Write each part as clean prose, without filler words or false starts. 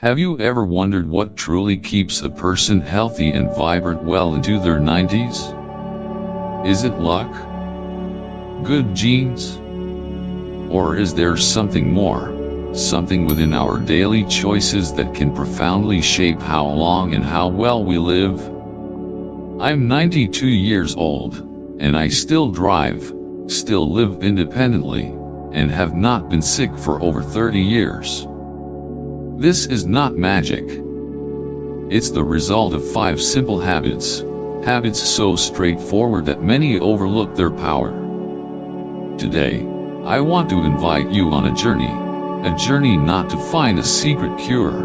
Have you ever wondered what truly keeps a person healthy and vibrant well into their 90s? Is it luck? Good genes? Or is there something more, something within our daily choices that can profoundly shape how long and how well we live? I'm 92 years old, and I still drive, still live independently, and have not been sick for over 30 years. This is not magic. It's the result of 5 simple habits, habits so straightforward that many overlook their power. Today, I want to invite you on a journey not to find a secret cure,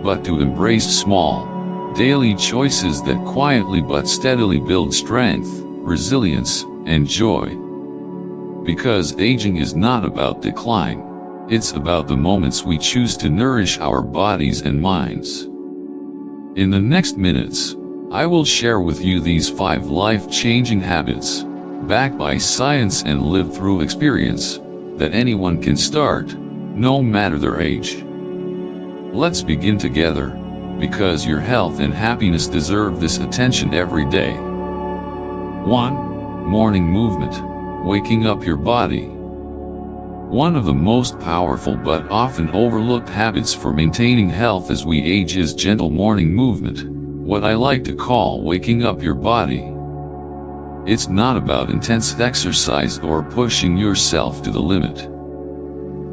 but to embrace small, daily choices that quietly but steadily build strength, resilience, and joy. Because aging is not about decline. It's about the moments we choose to nourish our bodies and minds. In the next minutes, I will share with you these 5 life-changing habits, backed by science and lived through experience, that anyone can start, no matter their age. Let's begin together, because your health and happiness deserve this attention every day. 1. Morning movement, waking up your body. One of the most powerful but often overlooked habits for maintaining health as we age is gentle morning movement, what I like to call waking up your body. It's not about intense exercise or pushing yourself to the limit.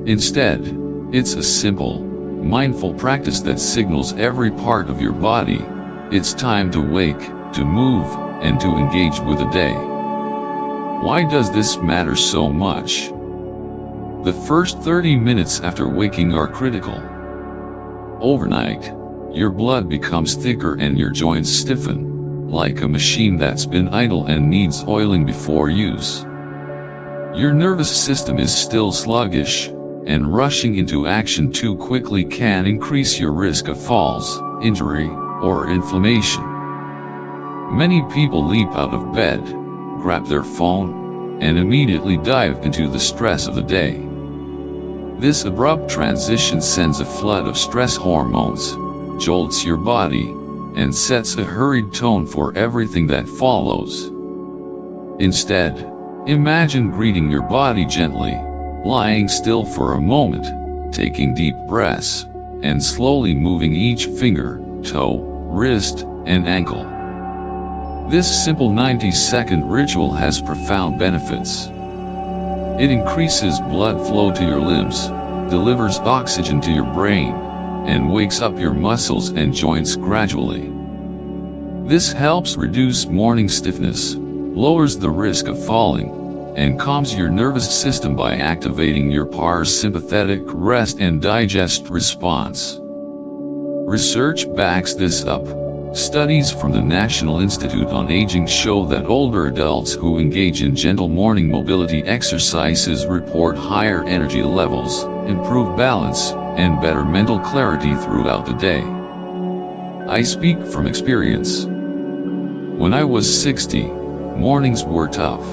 Instead, it's a simple, mindful practice that signals every part of your body, it's time to wake, to move, and to engage with the day. Why does this matter so much? The first 30 minutes after waking are critical. Overnight, your blood becomes thicker and your joints stiffen, like a machine that's been idle and needs oiling before use. Your nervous system is still sluggish, and rushing into action too quickly can increase your risk of falls, injury, or inflammation. Many people leap out of bed, grab their phone, and immediately dive into the stress of the day. This abrupt transition sends a flood of stress hormones, jolts your body, and sets a hurried tone for everything that follows. Instead, imagine greeting your body gently, lying still for a moment, taking deep breaths, and slowly moving each finger, toe, wrist, and ankle. This simple 90-second ritual has profound benefits. It increases blood flow to your limbs, delivers oxygen to your brain, and wakes up your muscles and joints gradually. This helps reduce morning stiffness, lowers the risk of falling, and calms your nervous system by activating your parasympathetic rest and digest response. Research backs this up. Studies from the National Institute on Aging show that older adults who engage in gentle morning mobility exercises report higher energy levels, improved balance, and better mental clarity throughout the day. I speak from experience. When I was 60, mornings were tough.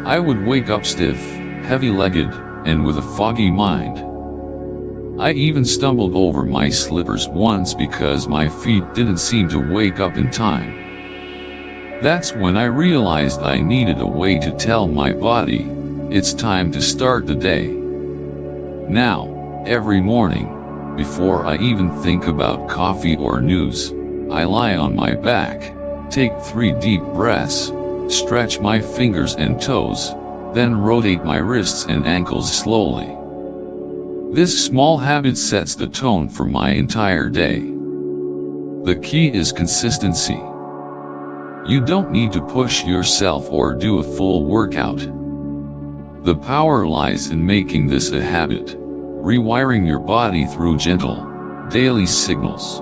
I would wake up stiff, heavy-legged, and with a foggy mind. I even stumbled over my slippers once because my feet didn't seem to wake up in time. That's when I realized I needed a way to tell my body, it's time to start the day. Now, every morning, before I even think about coffee or news, I lie on my back, take 3 deep breaths, stretch my fingers and toes, then rotate my wrists and ankles slowly. This small habit sets the tone for my entire day. The key is consistency. You don't need to push yourself or do a full workout. The power lies in making this a habit, rewiring your body through gentle, daily signals.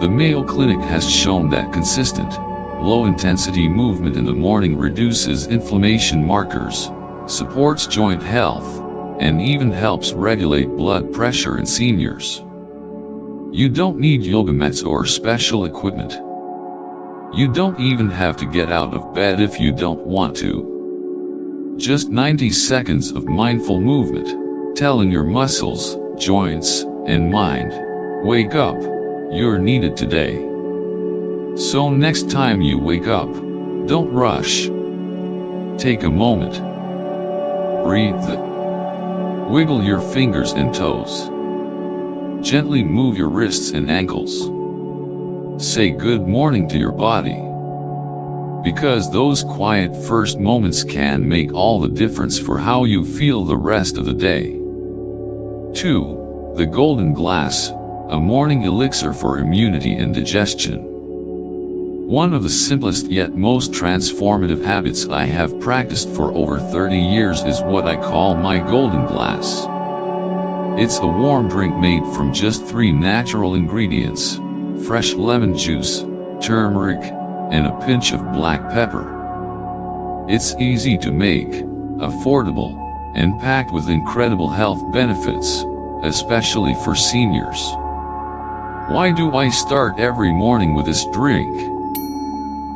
The Mayo Clinic has shown that consistent, low-intensity movement in the morning reduces inflammation markers, supports joint health, and even helps regulate blood pressure in seniors. You don't need yoga mats or special equipment. You don't even have to get out of bed if you don't want to. Just 90 seconds of mindful movement, telling your muscles, joints, and mind, Wake up, you're needed today. So next time you wake up, don't rush. Take a moment. Breathe. Wiggle your fingers and toes. Gently move your wrists and ankles. Say good morning to your body. Because those quiet first moments can make all the difference for how you feel the rest of the day. 2. The golden glass, a morning elixir for immunity and digestion. One of the simplest yet most transformative habits I have practiced for over 30 years is what I call my golden glass. It's a warm drink made from just 3 natural ingredients: fresh lemon juice, turmeric, and a pinch of black pepper. It's easy to make, affordable, and packed with incredible health benefits, especially for seniors. Why do I start every morning with this drink?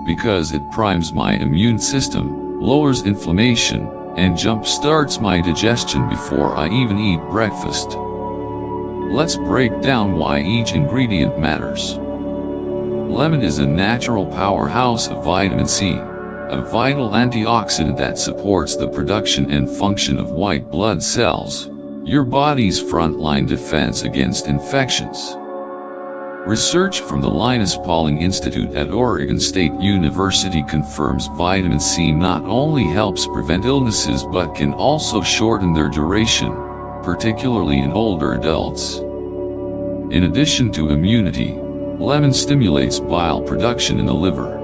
Because it primes my immune system, lowers inflammation, and jump-starts my digestion before I even eat breakfast. Let's break down why each ingredient matters. Lemon is a natural powerhouse of vitamin C, a vital antioxidant that supports the production and function of white blood cells, your body's frontline defense against infections. Research from the Linus Pauling Institute at Oregon State University confirms vitamin C not only helps prevent illnesses but can also shorten their duration, particularly in older adults. In addition to immunity, lemon stimulates bile production in the liver.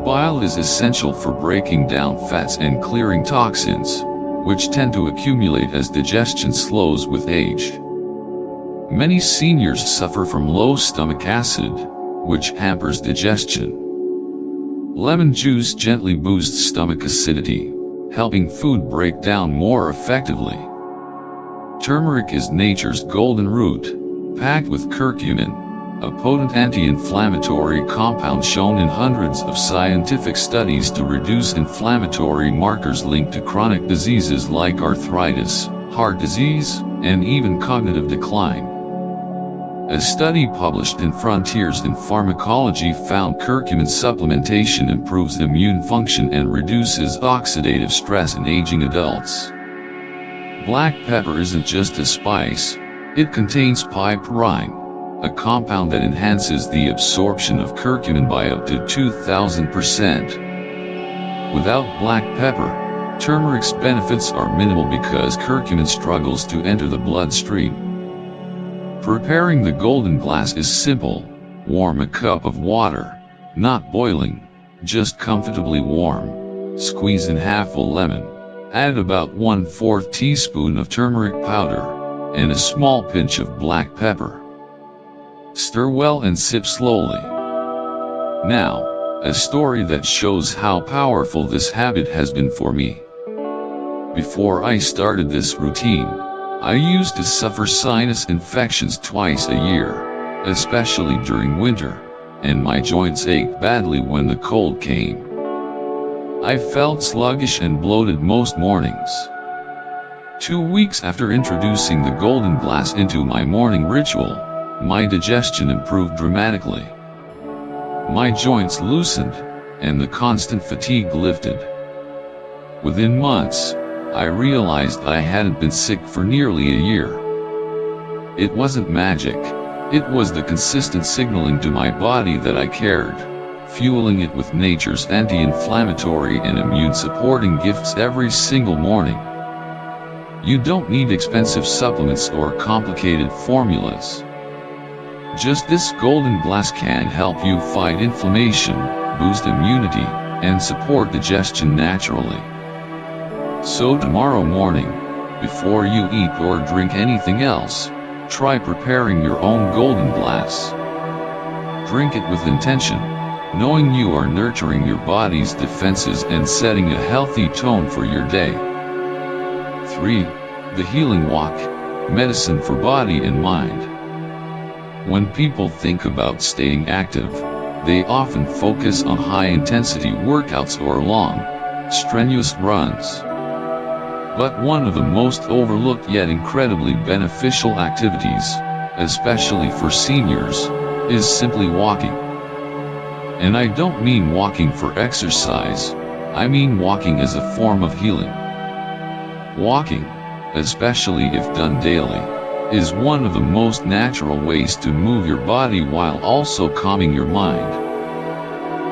Bile is essential for breaking down fats and clearing toxins, which tend to accumulate as digestion slows with age. Many seniors suffer from low stomach acid, which hampers digestion. Lemon juice gently boosts stomach acidity, helping food break down more effectively. Turmeric is nature's golden root, packed with curcumin, a potent anti-inflammatory compound shown in hundreds of scientific studies to reduce inflammatory markers linked to chronic diseases like arthritis, heart disease, and even cognitive decline. A study published in Frontiers in Pharmacology found curcumin supplementation improves immune function and reduces oxidative stress in aging adults. Black pepper isn't just a spice, it contains piperine, a compound that enhances the absorption of curcumin by up to 2,000%. Without black pepper, turmeric's benefits are minimal because curcumin struggles to enter the bloodstream. Preparing the golden glass is simple. Warm a cup of water, not boiling, just comfortably warm. Squeeze in half a lemon. Add about 1/4 teaspoon of turmeric powder, and a small pinch of black pepper. Stir well and sip slowly. Now, a story that shows how powerful this habit has been for me. Before I started this routine, I used to suffer sinus infections twice a year, especially during winter, and my joints ached badly when the cold came. I felt sluggish and bloated most mornings. 2 weeks after introducing the golden glass into my morning ritual, my digestion improved dramatically. My joints loosened, and the constant fatigue lifted. Within months, I realized I hadn't been sick for nearly a year. It wasn't magic, it was the consistent signaling to my body that I cared, fueling it with nature's anti-inflammatory and immune-supporting gifts every single morning. You don't need expensive supplements or complicated formulas. Just this golden glass can help you fight inflammation, boost immunity, and support digestion naturally. So tomorrow morning, before you eat or drink anything else, try preparing your own golden glass. Drink it with intention, knowing you are nurturing your body's defenses and setting a healthy tone for your day. 3. The healing walk, medicine for body and mind. When people think about staying active, they often focus on high-intensity workouts or long, strenuous runs. But one of the most overlooked yet incredibly beneficial activities, especially for seniors, is simply walking. And I don't mean walking for exercise, I mean walking as a form of healing. Walking, especially if done daily, is one of the most natural ways to move your body while also calming your mind.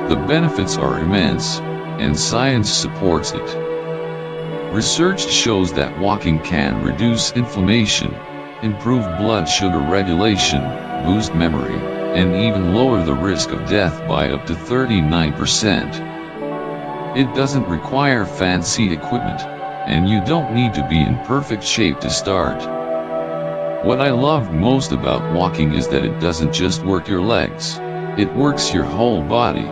The benefits are immense, and science supports it. Research shows that walking can reduce inflammation, improve blood sugar regulation, boost memory, and even lower the risk of death by up to 39%. It doesn't require fancy equipment, and you don't need to be in perfect shape to start. What I love most about walking is that it doesn't just work your legs, it works your whole body.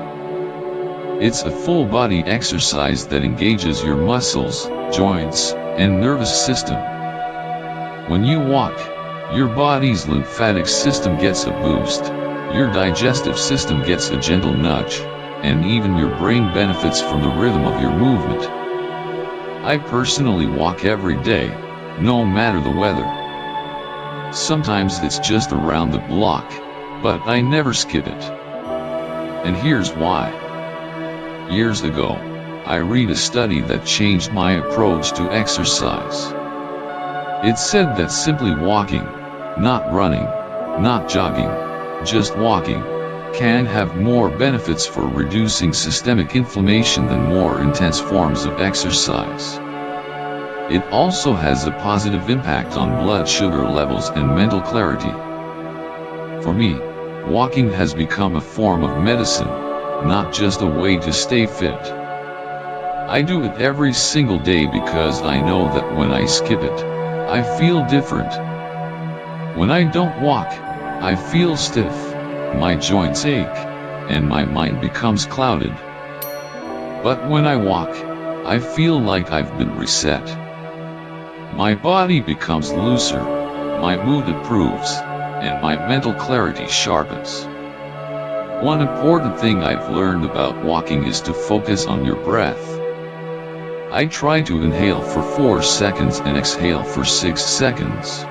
It's a full body exercise that engages your muscles, joints, and nervous system. When you walk, your body's lymphatic system gets a boost, your digestive system gets a gentle nudge, and even your brain benefits from the rhythm of your movement. I personally walk every day, no matter the weather. Sometimes it's just around the block, but I never skip it. And here's why. Years ago, I read a study that changed my approach to exercise. It said that simply walking, not running, not jogging, just walking, can have more benefits for reducing systemic inflammation than more intense forms of exercise. It also has a positive impact on blood sugar levels and mental clarity. For me, walking has become a form of medicine, not just a way to stay fit. I do it every single day because I know that when I skip it, I feel different. When I don't walk, I feel stiff, my joints ache, and my mind becomes clouded. But when I walk, I feel like I've been reset. My body becomes looser, my mood improves, and my mental clarity sharpens. One important thing I've learned about walking is to focus on your breath. I try to inhale for 4 seconds and exhale for 6 seconds.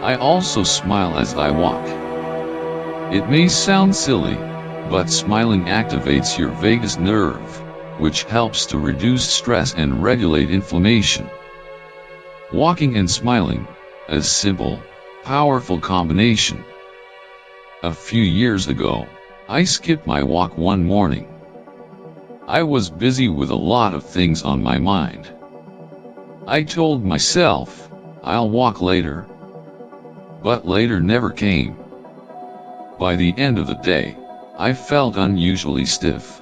I also smile as I walk. It may sound silly, but smiling activates your vagus nerve, which helps to reduce stress and regulate inflammation. Walking and smiling, a simple, powerful combination. A few years ago, I skipped my walk one morning. I was busy with a lot of things on my mind. I told myself, I'll walk later. But later never came. By the end of the day, I felt unusually stiff.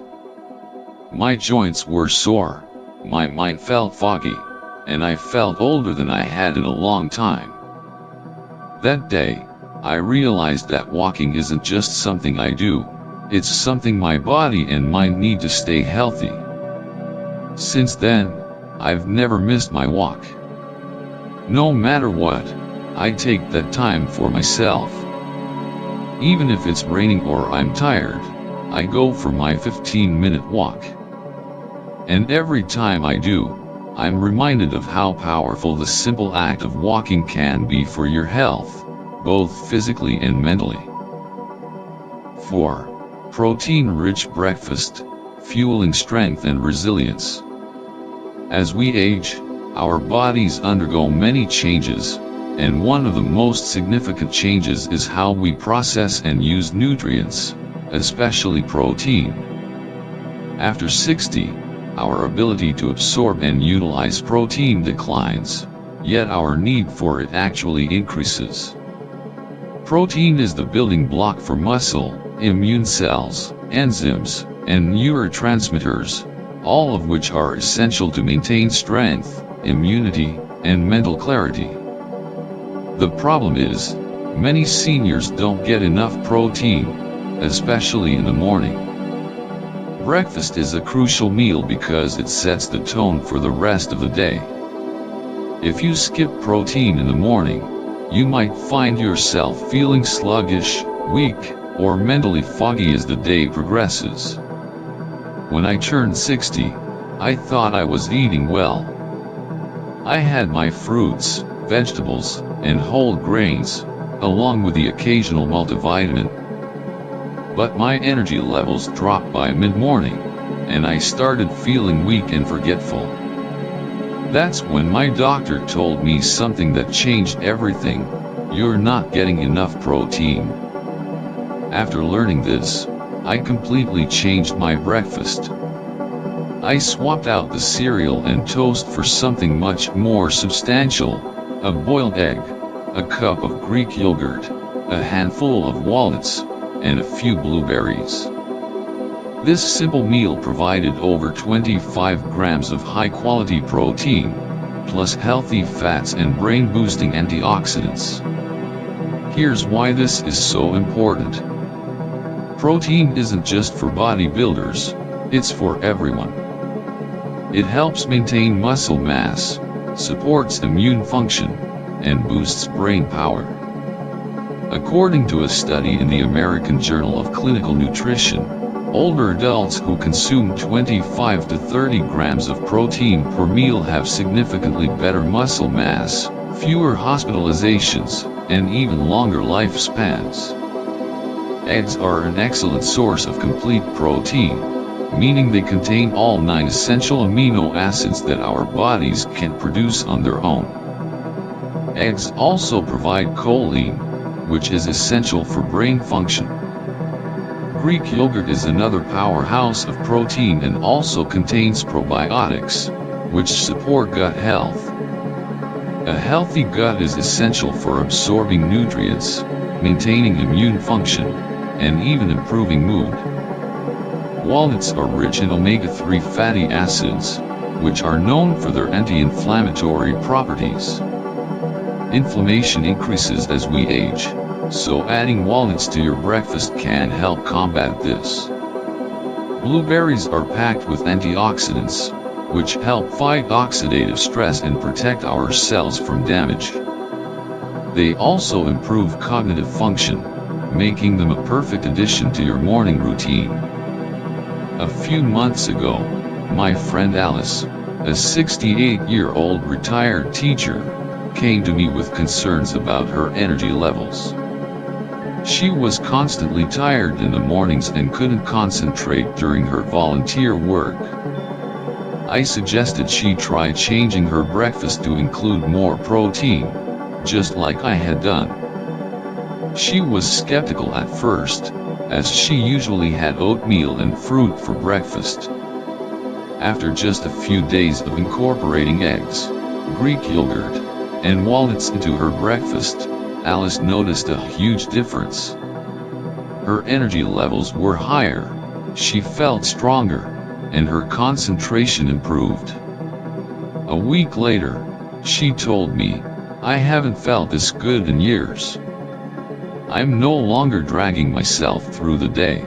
My joints were sore, my mind felt foggy, and I felt older than I had in a long time. That day, I realized that walking isn't just something I do, it's something my body and mind need to stay healthy. Since then, I've never missed my walk. No matter what, I take that time for myself. Even if it's raining or I'm tired, I go for my 15-minute walk. And every time I do, I'm reminded of how powerful the simple act of walking can be for your health, both physically and mentally. 4. Protein-rich breakfast, fueling strength and resilience. As we age, our bodies undergo many changes, and one of the most significant changes is how we process and use nutrients, especially protein. After 60, our ability to absorb and utilize protein declines, yet our need for it actually increases. Protein is the building block for muscle, immune cells, enzymes, and neurotransmitters, all of which are essential to maintain strength, immunity, and mental clarity. The problem is, many seniors don't get enough protein, especially in the morning. Breakfast is a crucial meal because it sets the tone for the rest of the day. If you skip protein in the morning, you might find yourself feeling sluggish, weak, or mentally foggy as the day progresses. When I turned 60, I thought I was eating well. I had my fruits, vegetables, and whole grains, along with the occasional multivitamin. But my energy levels dropped by mid-morning, and I started feeling weak and forgetful. That's when my doctor told me something that changed everything: you're not getting enough protein. After learning this, I completely changed my breakfast. I swapped out the cereal and toast for something much more substantial: a boiled egg, a cup of Greek yogurt, a handful of walnuts, and a few blueberries. This simple meal provided over 25 grams of high-quality protein, plus healthy fats and brain-boosting antioxidants. Here's why this is so important. Protein isn't just for bodybuilders, it's for everyone. It helps maintain muscle mass, supports immune function, and boosts brain power. According to a study in the American Journal of Clinical Nutrition, older adults who consume 25 to 30 grams of protein per meal have significantly better muscle mass, fewer hospitalizations, and even longer lifespans. Eggs are an excellent source of complete protein, meaning they contain all 9 essential amino acids that our bodies can't produce on their own. Eggs also provide choline, which is essential for brain function. Greek yogurt is another powerhouse of protein and also contains probiotics, which support gut health. A healthy gut is essential for absorbing nutrients, maintaining immune function, and even improving mood. Walnuts are rich in omega-3 fatty acids, which are known for their anti-inflammatory properties. Inflammation increases as we age, so adding walnuts to your breakfast can help combat this. Blueberries are packed with antioxidants, which help fight oxidative stress and protect our cells from damage. They also improve cognitive function, making them a perfect addition to your morning routine. A few months ago, my friend Alice, a 68-year-old retired teacher, came to me with concerns about her energy levels. She was constantly tired in the mornings and couldn't concentrate during her volunteer work. I suggested she try changing her breakfast to include more protein, just like I had done. She was skeptical at first, as she usually had oatmeal and fruit for breakfast. After just a few days of incorporating eggs, Greek yogurt, and walnuts into her breakfast, Alice noticed a huge difference. Her energy levels were higher, she felt stronger, and her concentration improved. A week later, she told me, "I haven't felt this good in years. I'm no longer dragging myself through the day."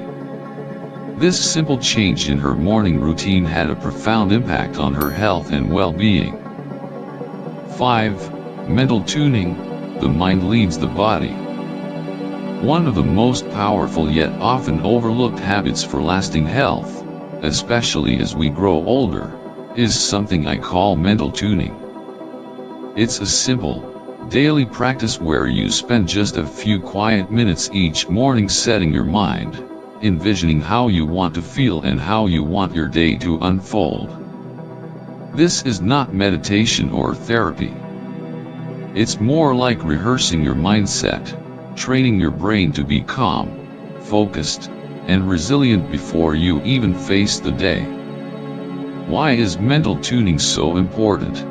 This simple change in her morning routine had a profound impact on her health and well-being. 5. Mental tuning: the mind leads the body. One of the most powerful yet often overlooked habits for lasting health, especially as we grow older, is something I call mental tuning. It's a simple, daily practice where you spend just a few quiet minutes each morning setting your mind, envisioning how you want to feel and how you want your day to unfold. This is not meditation or therapy. It's more like rehearsing your mindset, training your brain to be calm, focused, and resilient before you even face the day. Why is mental tuning so important?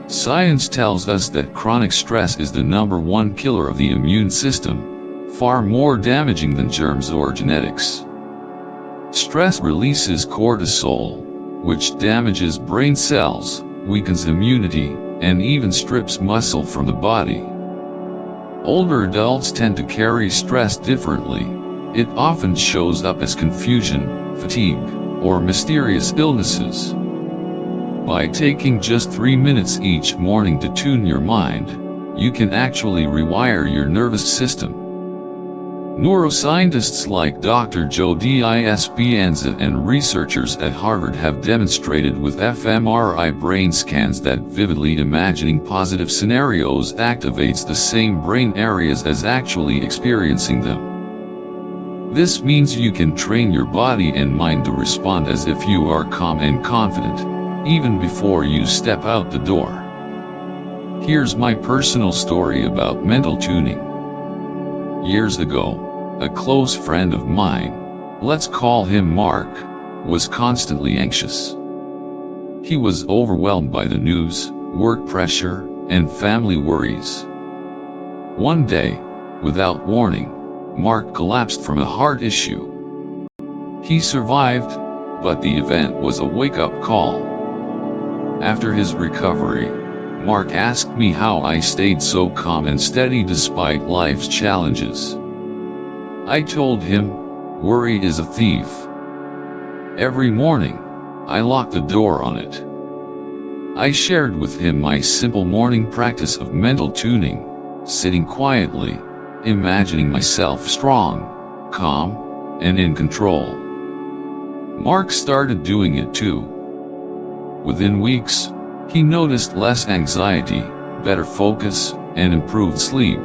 Science tells us that chronic stress is the #1 killer of the immune system, far more damaging than germs or genetics. Stress releases cortisol, which damages brain cells, weakens immunity, and even strips muscle from the body. Older adults tend to carry stress differently. It often shows up as confusion, fatigue, or mysterious illnesses. By taking just 3 minutes each morning to tune your mind, you can actually rewire your nervous system. Neuroscientists like Dr. Joe Dispenza and researchers at Harvard have demonstrated with fMRI brain scans that vividly imagining positive scenarios activates the same brain areas as actually experiencing them. This means you can train your body and mind to respond as if you are calm and confident, even before you step out the door. Here's my personal story about mental tuning. Years ago, a close friend of mine, let's call him Mark, was constantly anxious. He was overwhelmed by the news, work pressure, and family worries. One day, without warning, Mark collapsed from a heart issue. He survived, but the event was a wake-up call. After his recovery, Mark asked me how I stayed so calm and steady despite life's challenges. I told him, worry is a thief. Every morning, I lock the door on it. I shared with him my simple morning practice of mental tuning, sitting quietly, imagining myself strong, calm, and in control. Mark started doing it too. Within weeks, he noticed less anxiety, better focus, and improved sleep.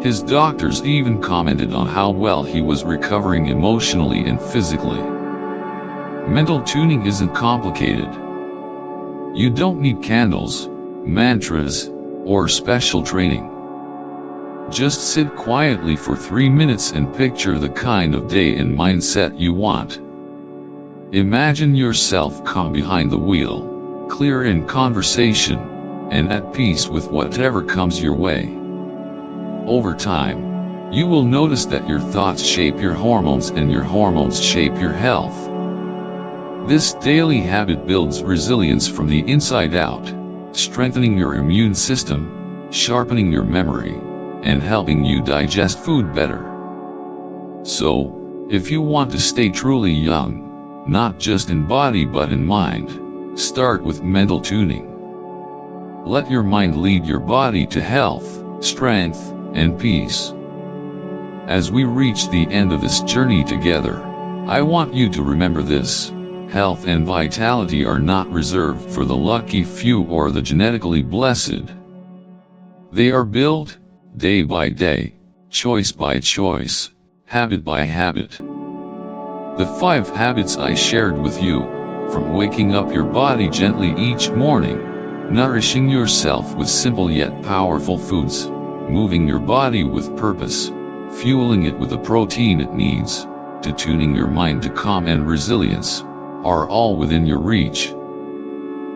His doctors even commented on how well he was recovering emotionally and physically. Mental tuning isn't complicated. You don't need candles, mantras, or special training. Just sit quietly for 3 minutes and picture the kind of day and mindset you want. Imagine yourself calm behind the wheel, clear in conversation, and at peace with whatever comes your way. Over time, you will notice that your thoughts shape your hormones and your hormones shape your health. This daily habit builds resilience from the inside out, strengthening your immune system, sharpening your memory, and helping you digest food better. So, if you want to stay truly young, not just in body but in mind, start with mental tuning. Let your mind lead your body to health, strength, and peace. As we reach the end of this journey together, I want you to remember this: health and vitality are not reserved for the lucky few or the genetically blessed. They are built, day by day, choice by choice, habit by habit. The 5 habits I shared with you, from waking up your body gently each morning, nourishing yourself with simple yet powerful foods, moving your body with purpose, fueling it with the protein it needs, to tuning your mind to calm and resilience, are all within your reach.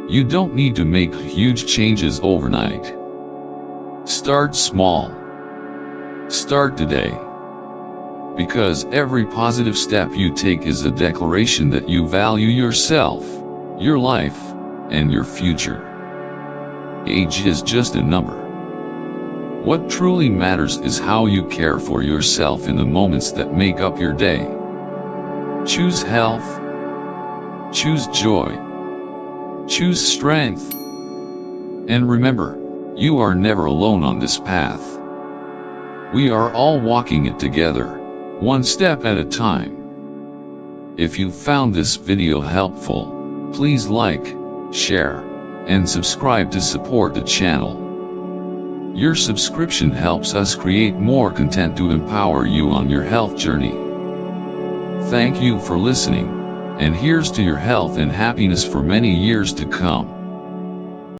You don't need to make huge changes overnight. Start small. Start today. Because every positive step you take is a declaration that you value yourself, your life, and your future. Age is just a number. What truly matters is how you care for yourself in the moments that make up your day. Choose health. Choose joy. Choose strength. And remember, you are never alone on this path. We are all walking it together, one step at a time. If you found this video helpful, please like, share, and subscribe to support the channel. Your subscription helps us create more content to empower you on your health journey. Thank you for listening, and here's to your health and happiness for many years to come.